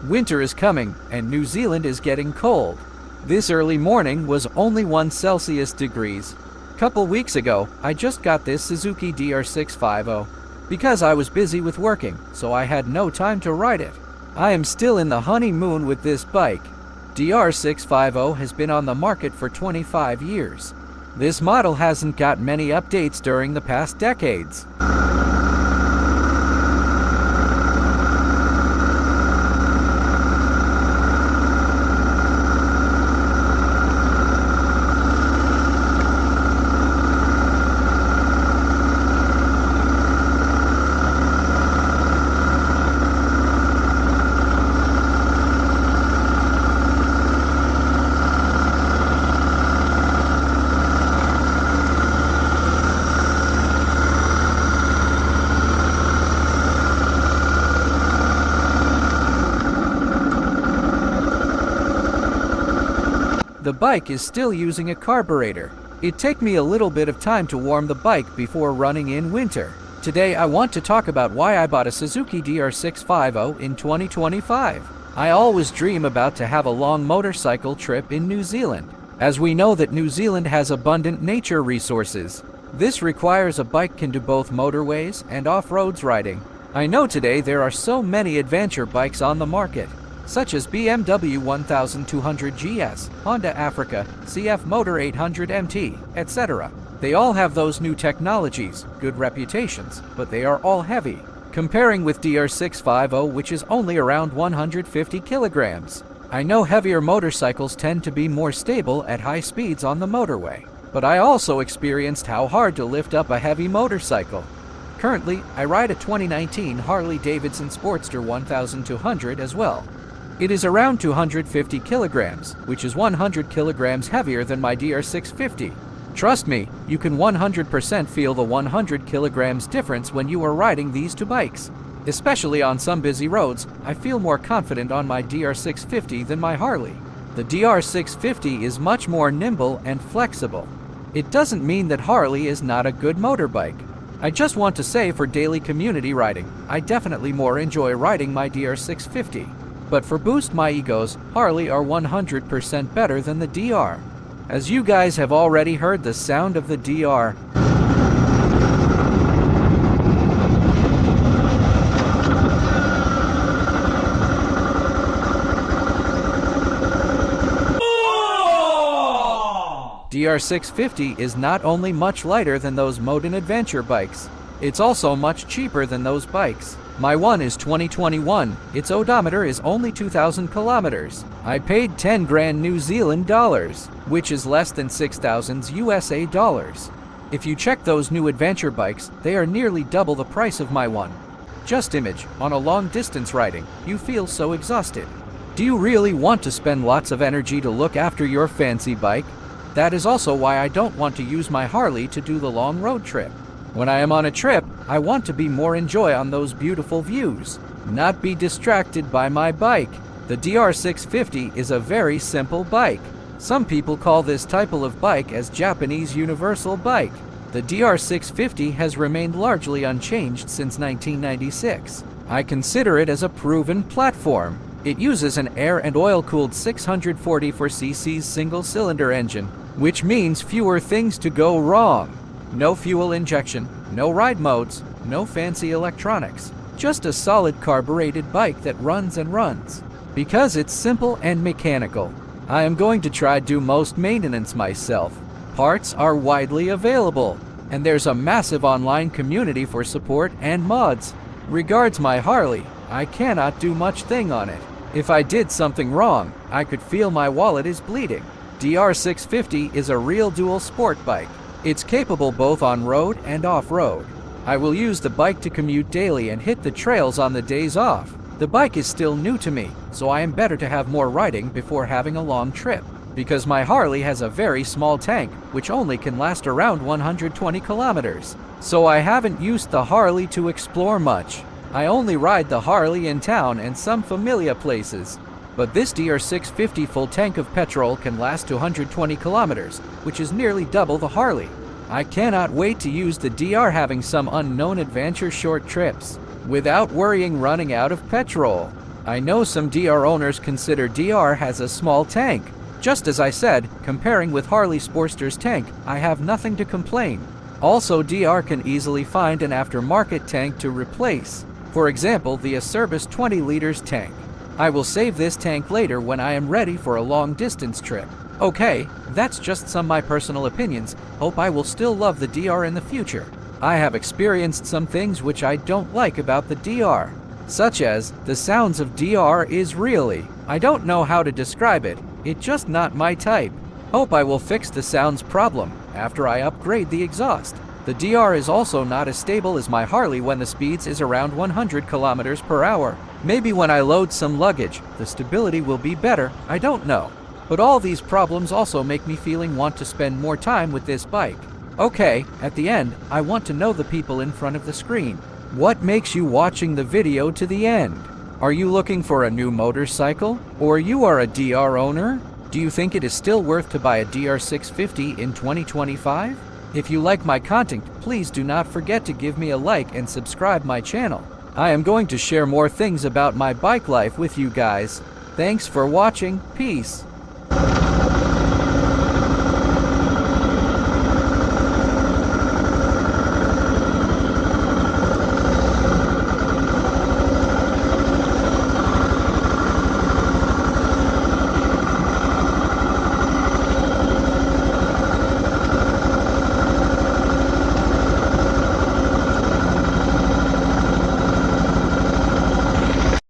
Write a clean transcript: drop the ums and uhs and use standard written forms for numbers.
Winter is coming, and New Zealand is getting cold. This early morning was only 1 Celsius. Couple weeks ago, I just got this Suzuki Dr650. Because I was busy with working, so I had no time to ride it. I am still in the honeymoon with this bike. Dr650 has been on the market for 25 years. This model hasn't got many updates during the past decades. The bike is still using a carburetor. It takes me a little bit of time to warm the bike before running in winter. Today I want to talk about why I bought a Suzuki Dr650 in 2025. I always dream about to have a long motorcycle trip in New Zealand, as we know that New Zealand has abundant nature resources. This requires a bike can do both motorways and off-roads riding. I know today there are so many adventure bikes on the market, such as BMW 1200 GS, Honda Africa, CF Motor 800 MT, etc. They all have those new technologies, good reputations, but they are all heavy. Comparing with Dr650, which is only around 150 kilograms. I know heavier motorcycles tend to be more stable at high speeds on the motorway, but I also experienced how hard to lift up a heavy motorcycle. Currently, I ride a 2019 Harley-Davidson Sportster 1200 as well. It is around 250 kilograms, which is 100 kilograms heavier than my Dr650. Trust me, you can 100% feel the 100 kilograms difference when you are riding these two bikes. Especially on some busy roads, I feel more confident on my Dr650 than my Harley. The Dr650 is much more nimble and flexible. It doesn't mean that Harley is not a good motorbike. I just want to say for daily community riding, I definitely more enjoy riding my Dr650. But for boost my egos, Harley are 100% better than the DR. As you guys have already heard the sound of the DR. Dr650 is not only much lighter than those modern adventure bikes, it's also much cheaper than those bikes. My one is 2021, its odometer is only 2,000 kilometers. I paid 10 grand New Zealand dollars, which is less than 6,000 USA dollars. If you check those new adventure bikes, they are nearly double the price of my one. Just image, on a long distance riding, you feel so exhausted. Do you really want to spend lots of energy to look after your fancy bike? That is also why I don't want to use my Harley to do the long road trip. When I am on a trip, I want to be more enjoy on those beautiful views, not be distracted by my bike. The Dr650 is a very simple bike. Some people call this type of bike as Japanese universal bike. The Dr650 has remained largely unchanged since 1996. I consider it as a proven platform. It uses an air and oil-cooled 644cc single-cylinder engine, which means fewer things to go wrong. No fuel injection, no ride modes, no fancy electronics. Just a solid carbureted bike that runs and runs. Because it's simple and mechanical, I am going to try do most maintenance myself. Parts are widely available, and there's a massive online community for support and mods. Regards my Harley, I cannot do much thing on it. If I did something wrong, I could feel my wallet is bleeding. Dr650 is a real dual sport bike. It's capable both on road and off-road. I will use the bike to commute daily and hit the trails on the days off. The bike is still new to me, so I am better to have more riding before having a long trip. Because my Harley has a very small tank, which only can last around 120 kilometers. So I haven't used the Harley to explore much. I only ride the Harley in town and some familiar places. But this Dr650 full tank of petrol can last 220 kilometers, which is nearly double the Harley. I cannot wait to use the DR having some unknown adventure short trips, without worrying running out of petrol. I know some DR owners consider DR has a small tank. Just as I said, comparing with Harley Sportster's tank, I have nothing to complain. Also, DR can easily find an aftermarket tank to replace. For example, the Acerbis 20 liters tank. I will save this tank later when I am ready for a long distance trip. Okay, that's just some of my personal opinions. Hope I will still love the DR in the future. I have experienced some things which I don't like about the DR, such as the sounds of DR is really, I don't know how to describe it, it's just not my type. Hope I will fix the sounds problem after I upgrade the exhaust. The DR is also not as stable as my Harley when the speeds is around 100 kilometers per hour. Maybe when I load some luggage, the stability will be better, I don't know. But all these problems also make me want to spend more time with this bike. Okay, at the end, I want to know the people in front of the screen. What makes you watching the video to the end? Are you looking for a new motorcycle? Or you are a DR owner? Do you think it is still worth to buy a Dr650 in 2025? If you like my content, please do not forget to give me a like and subscribe my channel. I am going to share more things about my bike life with you guys. Thanks for watching, peace.